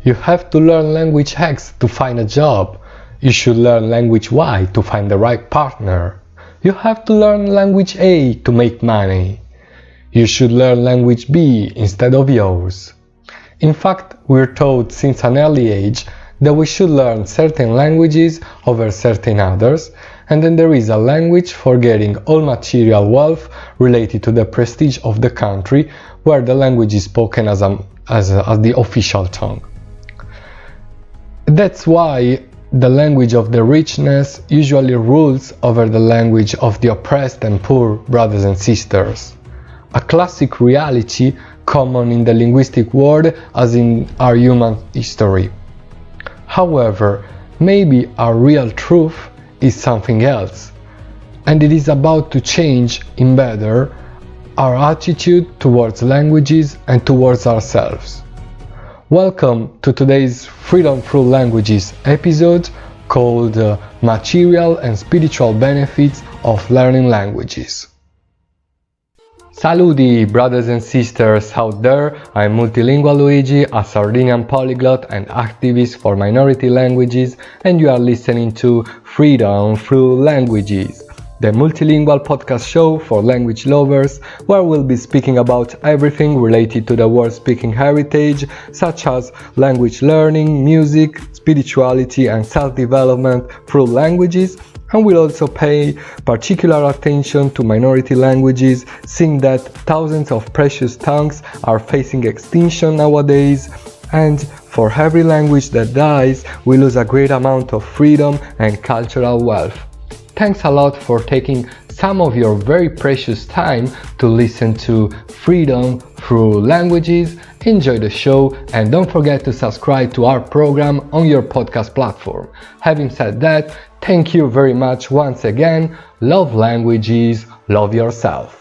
You have to learn language X to find a job. You should learn language Y to find the right partner. You have to learn language A to make money. You should learn language B instead of yours. In fact, we're taught since an early age that we should learn certain languages over certain others, and then there is a language for getting all material wealth related to the prestige of the country where the language is spoken as the official tongue. That's why the language of the richness usually rules over the language of the oppressed and poor brothers and sisters. A classic reality common in the linguistic world as in our human history. However, maybe our real truth is something else, and it is about to change in better our attitude towards languages and towards ourselves. Welcome to today's Freedom Through Languages episode called Material and Spiritual Benefits of Learning Languages. Saluti, brothers and sisters out there, I'm Multilingualuigi, a Sardinian polyglot and activist for minority languages, and you are listening to Freedom Through Languages, the multilingual podcast show for language lovers, where we'll be speaking about everything related to the word-speaking heritage, such as language learning, music, spirituality and self-development through languages, and we'll also pay particular attention to minority languages, seeing that thousands of precious tongues are facing extinction nowadays, and for every language that dies, we lose a great amount of freedom and cultural wealth. Thanks a lot for taking some of your very precious time to listen to Freedom Through Languages. Enjoy the show and don't forget to subscribe to our program on your podcast platform. Having said that, thank you very much once again. Love languages, love yourself.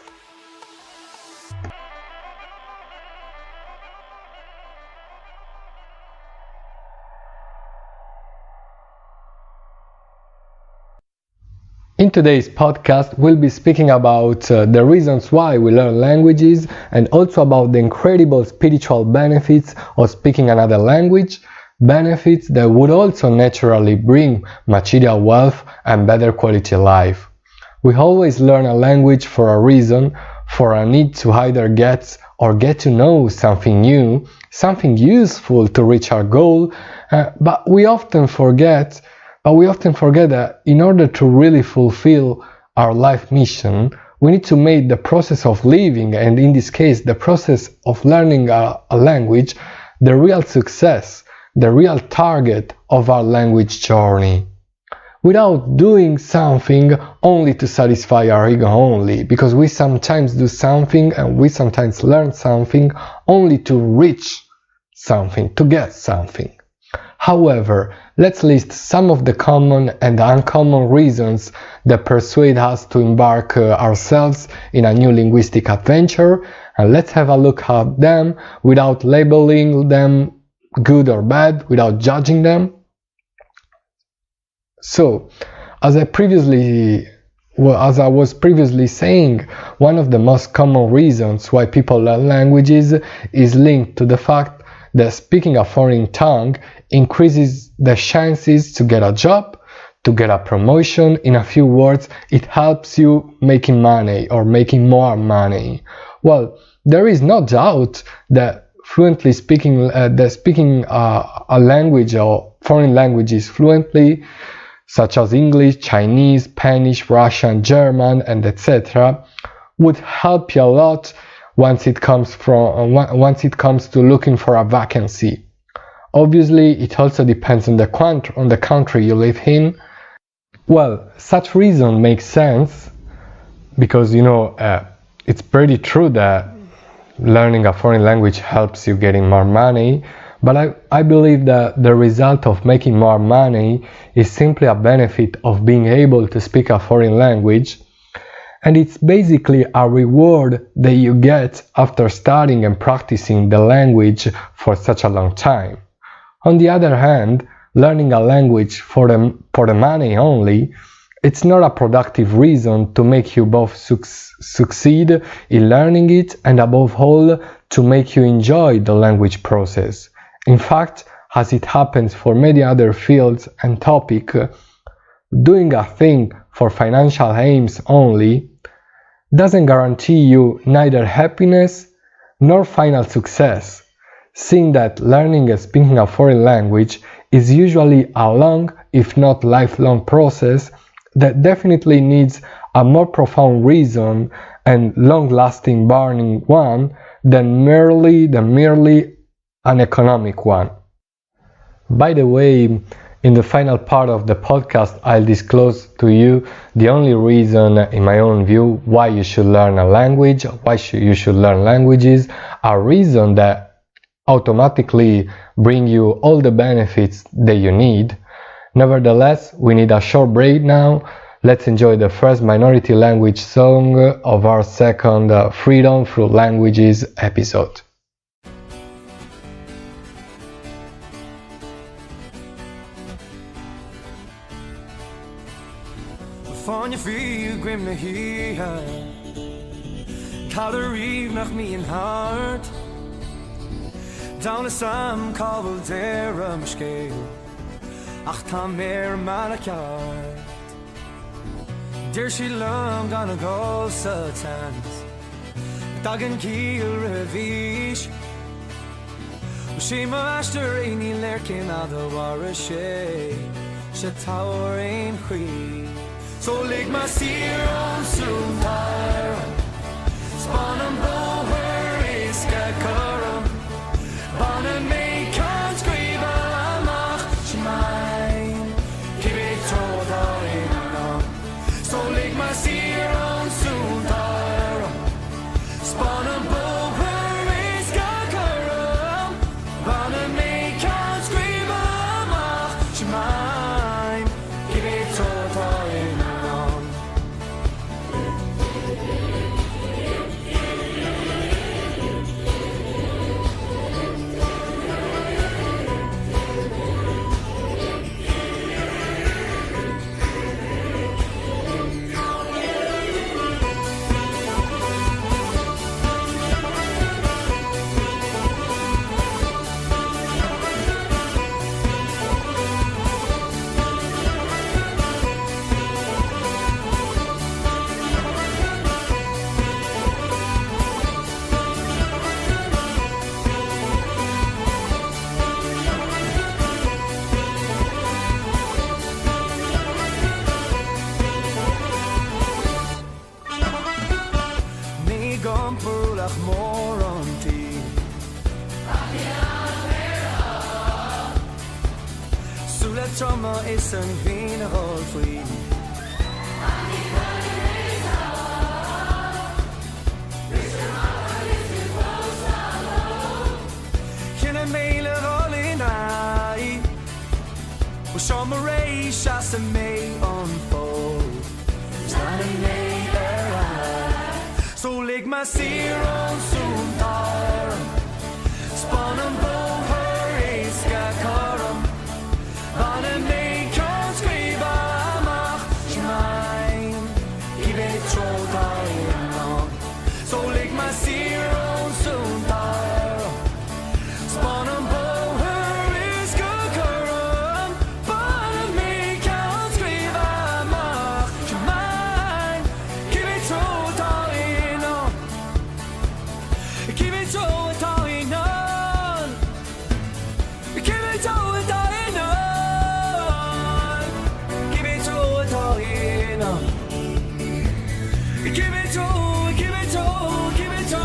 In today's podcast, we'll be speaking about the reasons why we learn languages and also about the incredible spiritual benefits of speaking another language, benefits that would also naturally bring material wealth and better quality life. We always learn a language for a reason, for a need to either get to know something new, something useful to reach our goal, but we often forget that in order to really fulfill our life mission, we need to make the process of living, and in this case the process of learning a language, the real success, the real target of our language journey. Without doing something only to satisfy our ego only, because we sometimes do something and we sometimes learn something only to reach something, to get something. However, let's list some of the common and uncommon reasons that persuade us to embark ourselves in a new linguistic adventure, and let's have a look at them without labeling them good or bad, without judging them. So, as I was previously saying, one of the most common reasons why people learn languages is linked to the fact that speaking a foreign tongue increases the chances to get a job, to get a promotion. In a few words, it helps you making money or making more money. Well, there is no doubt that speaking a language or foreign languages fluently, such as English, Chinese, Spanish, Russian, German, and etc., would help you a lot once it comes to looking for a vacancy. Obviously, it also depends on the country you live in. Well, such reason makes sense because, it's pretty true that learning a foreign language helps you getting more money, but I believe that the result of making more money is simply a benefit of being able to speak a foreign language, and it's basically a reward that you get after studying and practicing the language for such a long time. On the other hand, learning a language for the money only, it's not a productive reason to make you both succeed in learning it and above all to make you enjoy the language process. In fact, as it happens for many other fields and topics, doing a thing for financial aims only doesn't guarantee you neither happiness nor final success, seeing that learning and speaking a foreign language is usually a long, if not lifelong process that definitely needs a more profound reason and long-lasting burning one than merely an economic one. By the way, in the final part of the podcast, I'll disclose to you the only reason, in my own view, why you should learn a language, you should learn languages, a reason that automatically bring you all the benefits that you need. Nevertheless, we need a short break now. Let's enjoy the first minority language song of our second Freedom Through Languages episode. Van je vier grim me hier, calorie nach me in hart. Down the sam kabel der scale, ach tam meer manakart. Dear she long gonna go satans, dagen kiel revish. She master any lurking out the war she towering queen. So leg my seer on soon tire, spawn and blow where is karam, ban and make can't scream amach shmine, keep it total in. So leg my seer on soon tire, spawn and blow where is karam, ban and make can't scream amach shmine, keep it total in. Trauma is een wienerhol vriend. Geen een mele rol in hij. We show me race as a may unfold. Staan een mee eruit. So leg my seer on soon daar. Spannen boven her is gekaram. Van een mee kan schrijven mag je mij, ik weet zo dat je nog. Zo leg maar zeer on zo'n daar. Spannen boven is gekaram. Van een mee kan schrijven mag je mij, ik weet zo dat je nog. Ik weet zo dat je nog. Ik weet zo dat je nog. Give it to, give it to, give it to.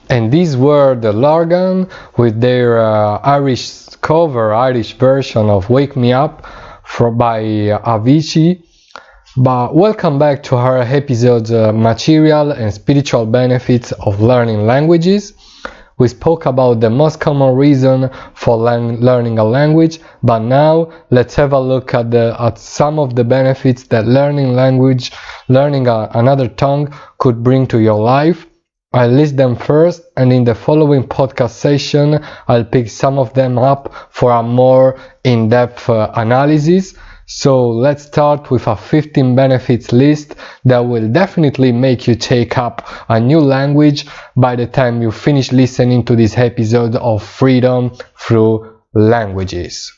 And these were the Lurgan with their Irish cover, Irish version of Wake Me Up by Aviici. But welcome back to our episode Material and Spiritual Benefits of Learning Languages. We spoke about the most common reason for learning a language, but now let's have a look at some of the benefits that learning another tongue could bring to your life. I'll list them first, and in the following podcast session I'll pick some of them up for a more in-depth analysis. So let's start with a 15 benefits list that will definitely make you take up a new language by the time you finish listening to this episode of Freedom Through Languages.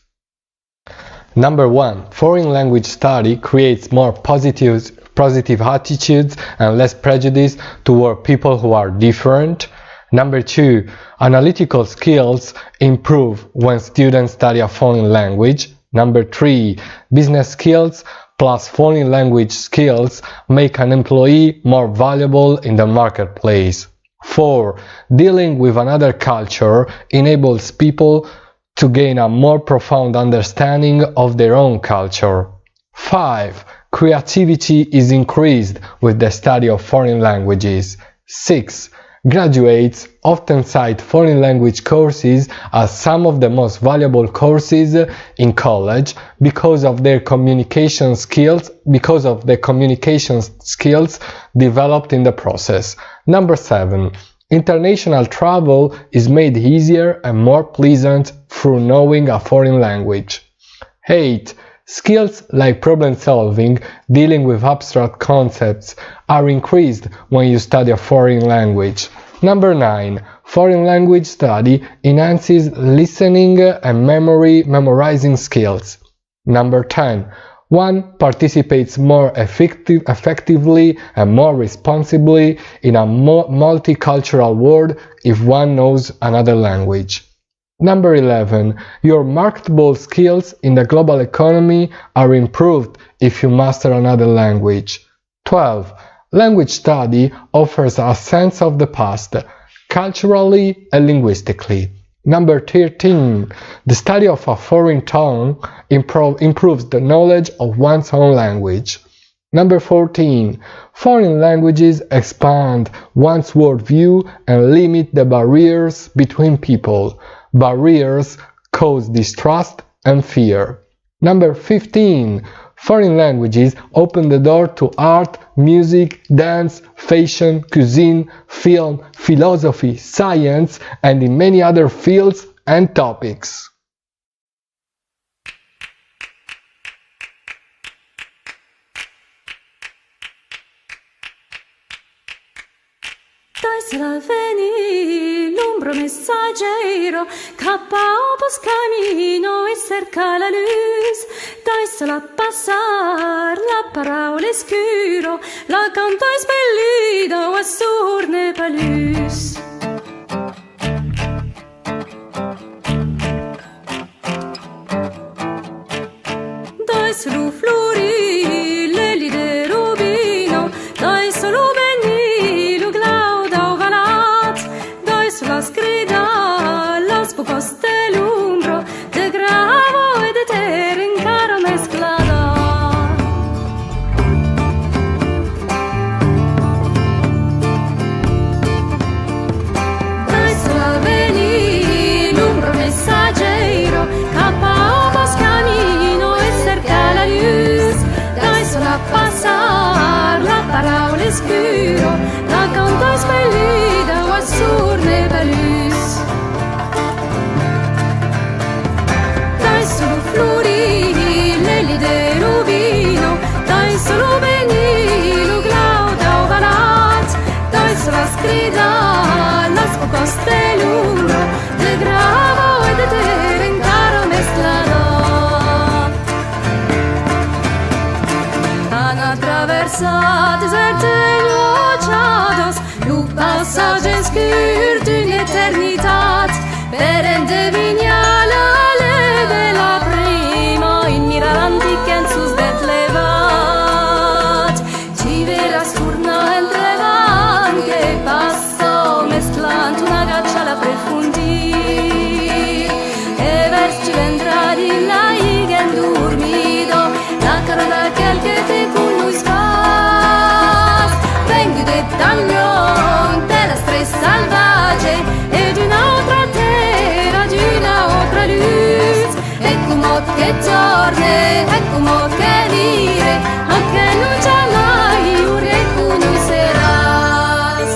Number 1. Foreign language study creates more positive attitudes and less prejudice toward people who are different. Number 2. Analytical skills improve when students study a foreign language. Number 3. Business skills plus foreign language skills make an employee more valuable in the marketplace. 4. Dealing with another culture enables people to gain a more profound understanding of their own culture. 5. Creativity is increased with the study of foreign languages. 6. Graduates often cite foreign language courses as some of the most valuable courses in college because of their communication skills developed in the process. Number 7. International travel is made easier and more pleasant through knowing a foreign language. 8. Skills like problem solving, dealing with abstract concepts, are increased when you study a foreign language. Number 9. Foreign language study enhances listening and memorizing skills. Number 10. One participates more effectively and more responsibly in a multicultural world if one knows another language. Number 11. Your marketable skills in the global economy are improved if you master another language. 12. Language study offers a sense of the past, culturally and linguistically. Number 13. The study of a foreign tongue improves the knowledge of one's own language. Number 14. Foreign languages expand one's worldview and limit the barriers between people. Barriers cause distrust and fear. Number 15. Foreign languages open the door to art, music, dance, fashion, cuisine, film, philosophy, science, and in many other fields and topics. Veni l'umbro messaggero, Pocos camino e cerca la luz, dai passar la parola escuro, la canto espellido a surne palus. Dai solo flori, le lide rubino, dai solo veni lo glauda ovalat, dai sulla scrida, las Pocos dell'umbro, de gravo e de terra in cara mesclata. Dai sulla veni l'umbro messaggero, Pocos camino e cerca la luz, dai sulla passar la parola escuro, la canto espellida o azzurre palus. Dai solo flori, le lide rubino, dai solo veni lo glauda ovalat, dai sulla scrida, las Pocos dell'umbro, de gravo e de terra in cara mesclata. Han attraversat desert elogiados, lu passage escur d'une eternitat, per endevinar la de la prima, in mirar antic en sus det levat. Ci veras turna el trevan, que passa mesclant te con noi sfas. Vengo de Dagnon, della stress salvace, e d'un'altra terra, d'un'altra luz. E come che giorni, e come che lire, anche non c'è mai un re con noi seras.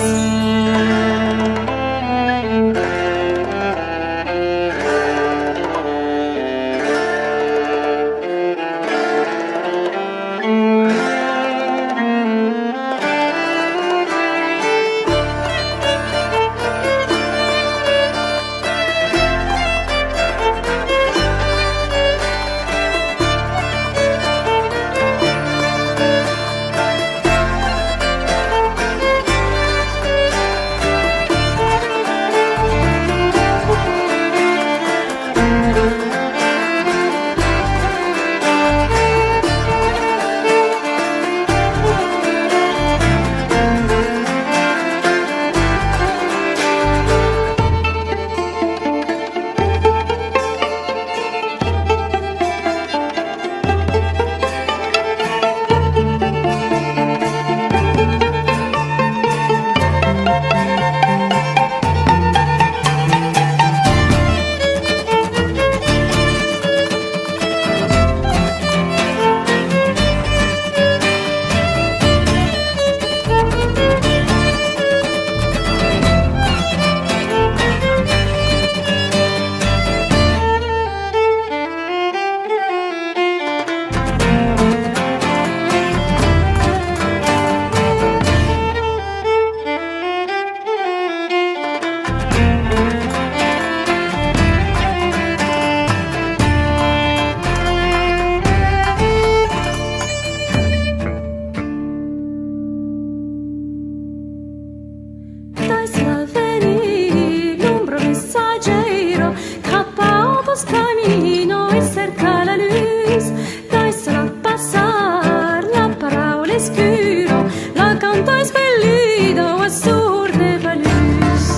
Camino e cerca la luz, dásela passar la parola escuro, la canta espellido a sur de la luz.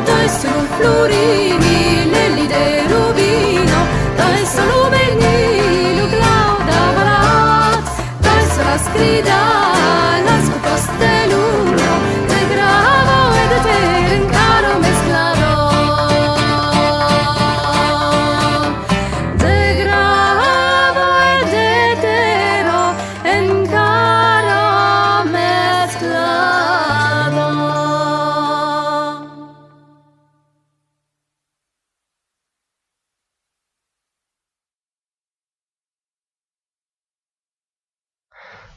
Dáselo florini, leli de rubino, dáselo benilo, Claudia barat, dásela scrida, las copas de l'uno, de gravo e de te encaro mezclado.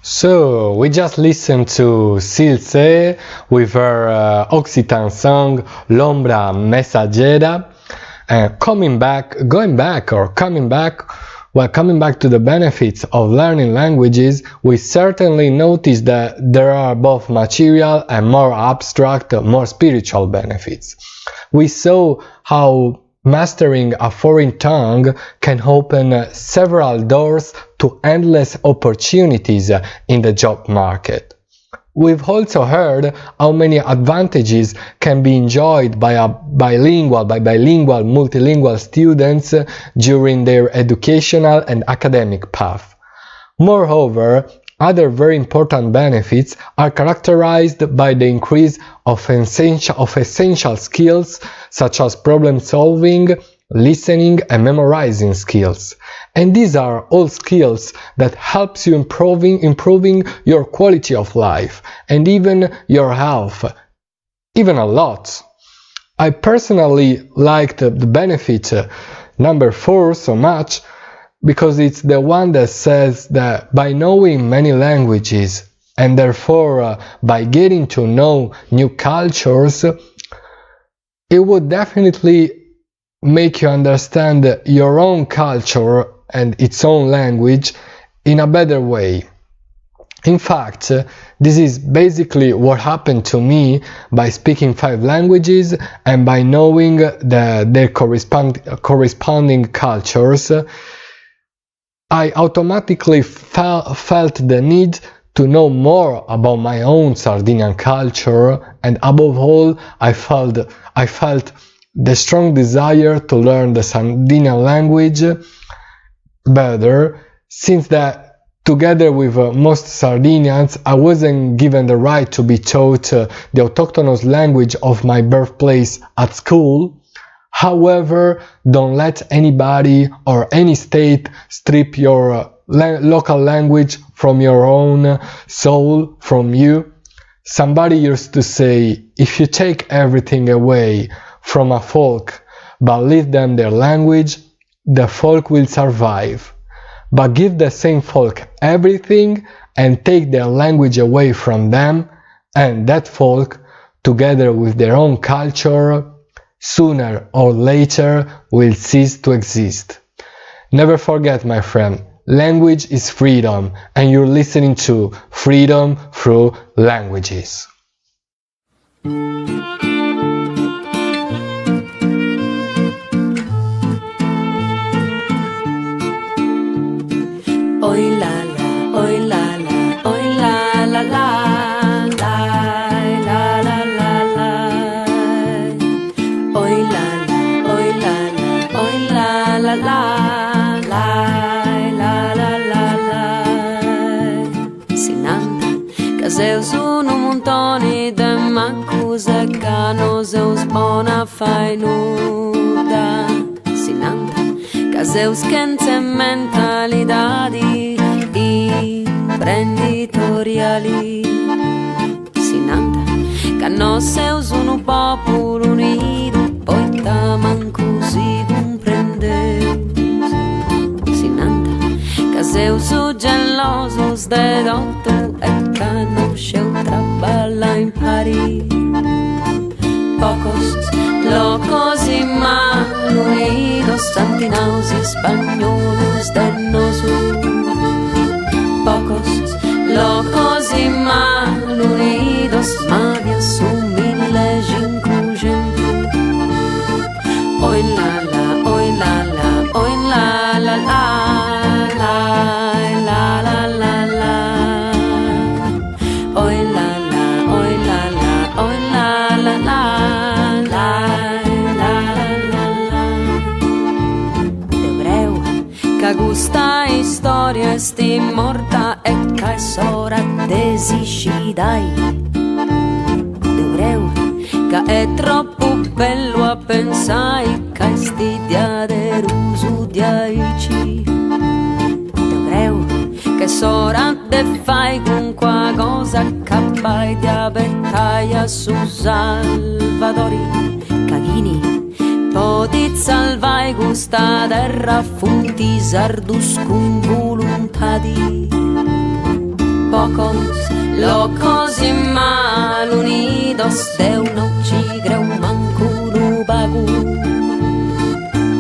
So, we just listened to Cylsée with her Occitan song L'ombra Messatgera, and coming back to the benefits of learning languages, we certainly notice that there are both material and more abstract, more spiritual benefits. We saw how mastering a foreign tongue can open several doors to endless opportunities in the job market. We've also heard how many advantages can be enjoyed by bilingual, multilingual students during their educational and academic path. Moreover, other very important benefits are characterized by the increase of essential skills such as problem solving, listening and memorizing skills. And these are all skills that helps you improving your quality of life and even your health, even a lot. I personally liked the benefit number 4 so much because it's the one that says that by knowing many languages and therefore by getting to know new cultures, it would definitely make you understand your own culture and its own language in a better way. In fact, this is basically what happened to me by speaking 5 languages and by knowing their corresponding cultures. I automatically felt the need to know more about my own Sardinian culture, and above all, I felt the strong desire to learn the Sardinian language better, since that together with most Sardinians, I wasn't given the right to be taught the autochthonous language of my birthplace at school. However, don't let anybody or any state strip your local language from your own soul, from you. Somebody used to say, if you take everything away from a folk but leave them their language, the folk will survive. But give the same folk everything and take their language away from them, and that folk, together with their own culture, sooner or later will cease to exist. Never forget, my friend, language is freedom, and you're listening to Freedom Through Languages. Oi la la, oi la la, oi la la la, la la la la. Oi la la, oi la la, oi la la la, la la la. Sinanta, che se sono montoni de maccusa che non se spona fai nuda. Sinanta, che se scherza mentalidadi imprenditoriali. Sinanta, che non se sono popolo unito, poi manco si comprende. Sinanta, che se sono geloso sdedotto e che non c'è traballa in pari. Pocos, locos y mal unidos, santinaos y españoles de nosotros. Pocos, locos y mal unidos, mavias son miles incluyentes. Oi la la, oi la la, oi la la la, la la la la. Oi la la, oi la la, oi la la la. Che questa storia è morta e che sora desisci dai. Dovreu che è troppo bello a pensare che sti diaderuso di Aviici. Dovreu che sora te fai con qualcosa che vai di battaglia su Salvadori Caghini. Potit salvai questa terra funti sardus con volontà di. Pocos, locos y mal unidos, de uno cigre un manco no bagu.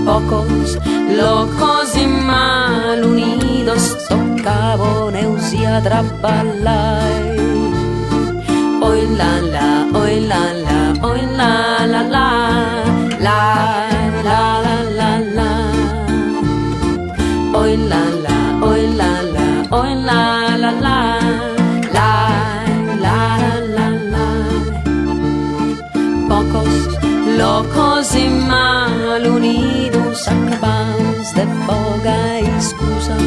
Pocos, locos y mal unidos, toccavo neusia traballai. Oi la la, oi la la, oi la la la. La la la la la. Oi la la, oi la la, oi la la la. La la la la. Pocos, locos y mal unidos, acabamos de boga y excusas.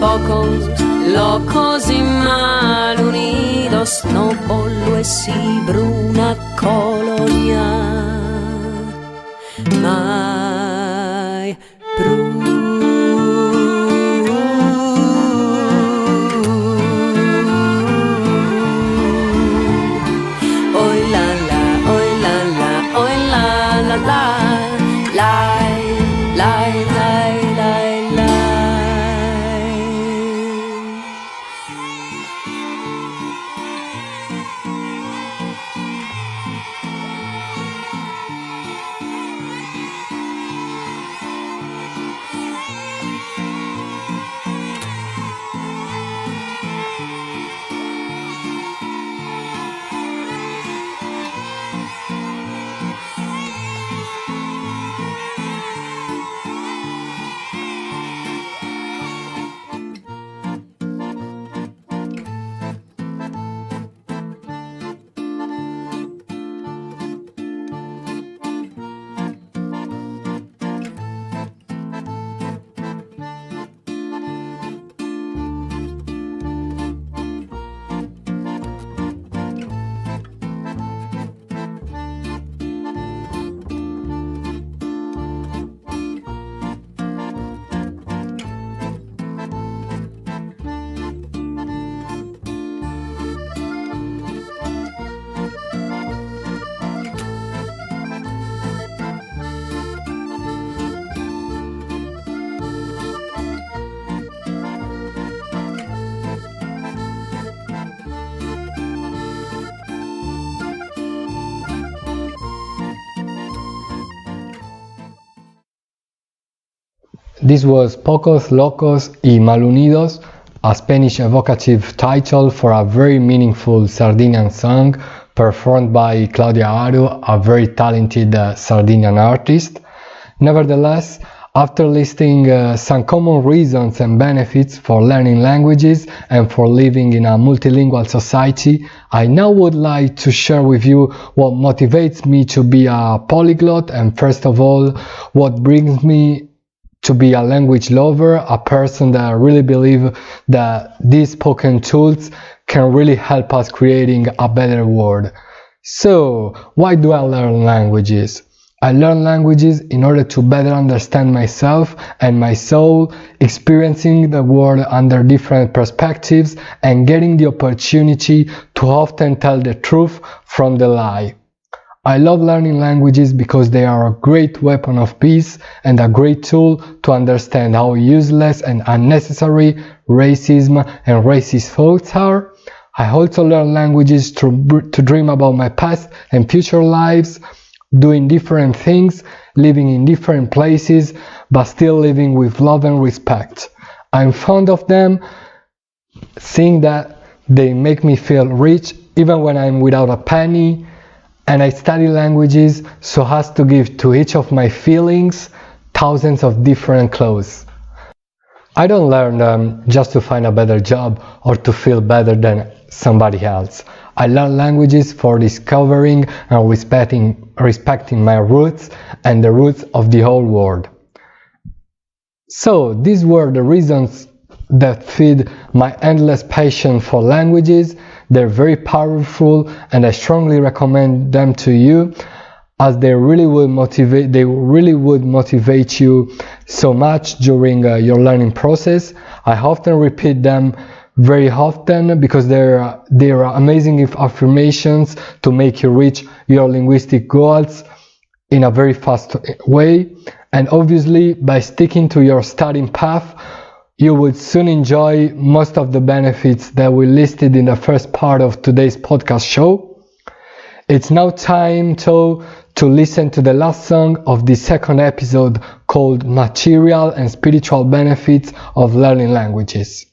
Pocos, locos y mal unidos, no pollo e si bruna colonia. Mai pru. Oi la la, oi la la, oi la la la. Lai, lai, lai, lai, lai. This was Pocos, Locos y Unidos, a Spanish evocative title for a very meaningful Sardinian song performed by Claudia, a very talented Sardinian artist. Nevertheless, after listing some common reasons and benefits for learning languages and for living in a multilingual society, I now would like to share with you what motivates me to be a polyglot, and first of all, what brings me to be a language lover, a person that really believes that these spoken tools can really help us creating a better world. So, why do I learn languages? I learn languages in order to better understand myself and my soul, experiencing the world under different perspectives and getting the opportunity to often tell the truth from the lie. I love learning languages because they are a great weapon of peace and a great tool to understand how useless and unnecessary racism and racist thoughts are. I also learn languages to dream about my past and future lives, doing different things, living in different places, but still living with love and respect. I'm fond of them, seeing that they make me feel rich even when I'm without a penny. And I study languages so as to give to each of my feelings thousands of different clothes. I don't learn them just to find a better job or to feel better than somebody else. I learn languages for discovering and respecting my roots and the roots of the whole world. So these were the reasons that feed my endless passion for languages. They're very powerful and I strongly recommend them to you, as they really would motivate you so much during your learning process. I often repeat them very often because they are amazing affirmations to make you reach your linguistic goals in a very fast way. And obviously, by sticking to your studying path, you would soon enjoy most of the benefits that we listed in the first part of today's podcast show. It's now time to listen to the last song of the second episode, called Material and Spiritual Benefits of Learning Languages.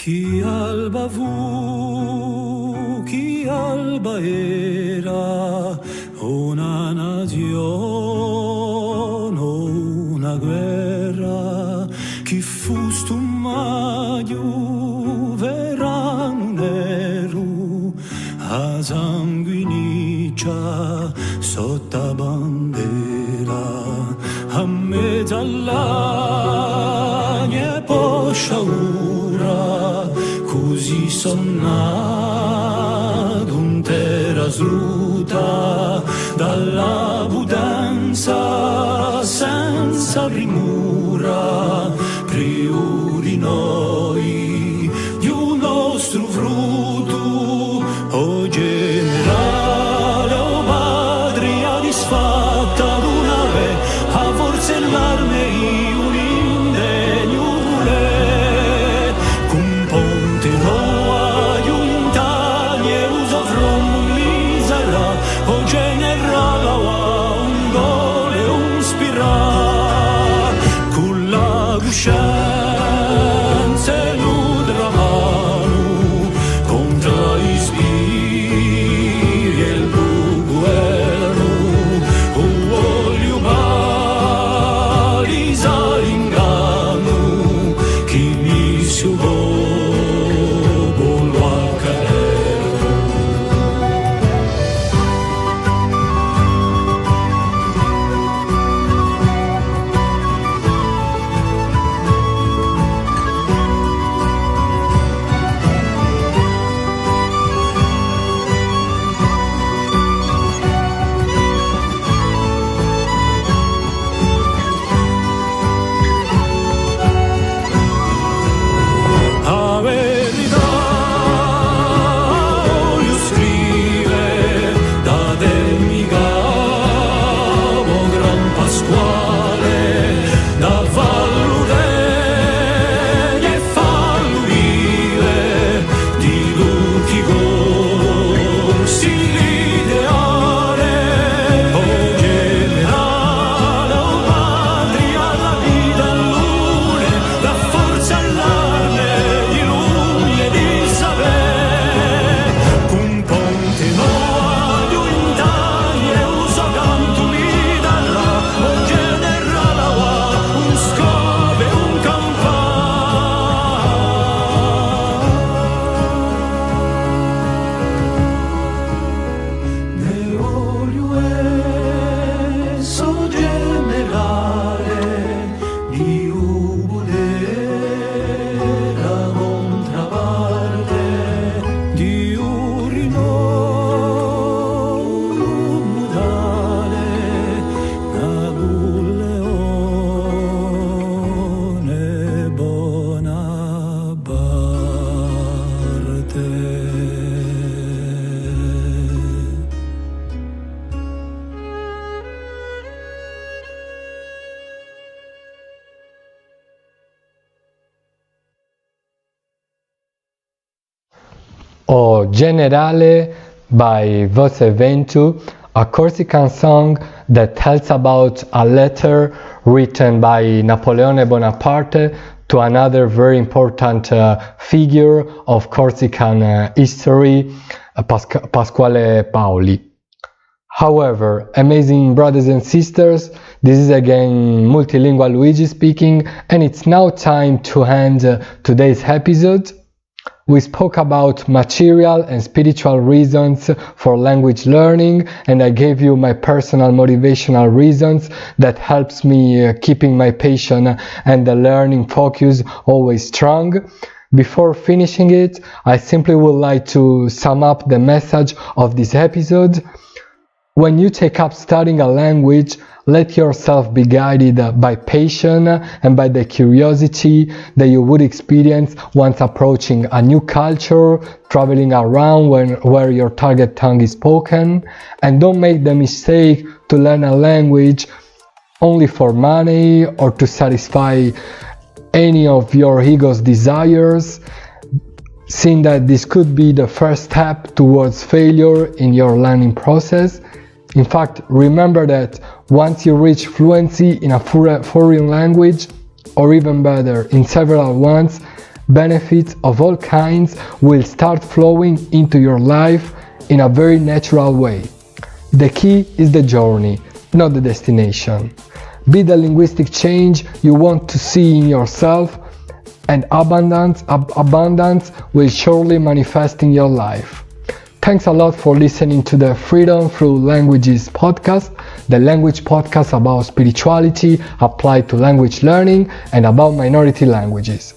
Chi alba fu, chi alba era, una nazione, una guerra, chi fu stummaio, verano nero, a sanguiniccia, sotto bandera, a metallagna e posciaura, così sonnato un terra sruta dalla pudenza senza rimura, priori noi di un nostro frutto, o generale o patria disfatta d'un'ave, a forze l'arme or Generale by Voce Ventu, a Corsican song that tells about a letter written by Napoleone Bonaparte to another very important figure of Corsican history, Pasquale Paoli. However, amazing brothers and sisters, this is again Multilingualuigi speaking, and it's now time to end today's episode. We spoke about material and spiritual reasons for language learning, and I gave you my personal motivational reasons that helps me keeping my passion and the learning focus always strong. Before finishing it, I simply would like to sum up the message of this episode. When you take up studying a language, let yourself be guided by passion and by the curiosity that you would experience once approaching a new culture, traveling around where your target tongue is spoken, and don't make the mistake to learn a language only for money or to satisfy any of your ego's desires, seeing that this could be the first step towards failure in your learning process. In fact, remember that once you reach fluency in a foreign language, or even better, in several ones, benefits of all kinds will start flowing into your life in a very natural way. The key is the journey, not the destination. Be the linguistic change you want to see in yourself, and abundance will surely manifest in your life. Thanks a lot for listening to the Freedom Through Languages podcast, the language podcast about spirituality applied to language learning and about minority languages.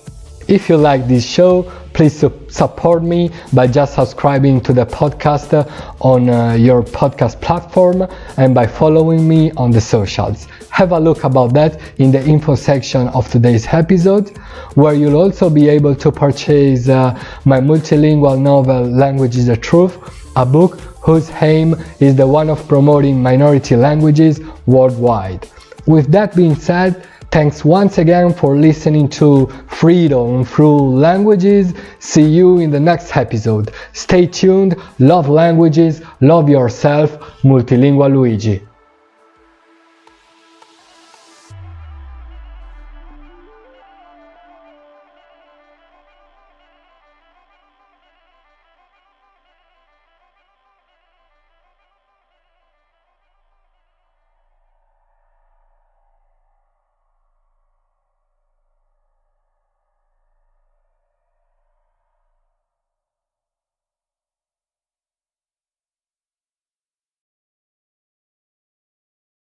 If you like this show, please support me by just subscribing to the podcast on your podcast platform and by following me on the socials. Have a look about that in the info section of today's episode, where you'll also be able to purchase my multilingual novel Language is the Truth, a book whose aim is the one of promoting minority languages worldwide. With that being said, thanks once again for listening to Freedom Through Languages. See you in the next episode. Stay tuned, love languages, love yourself, Multilingualuigi.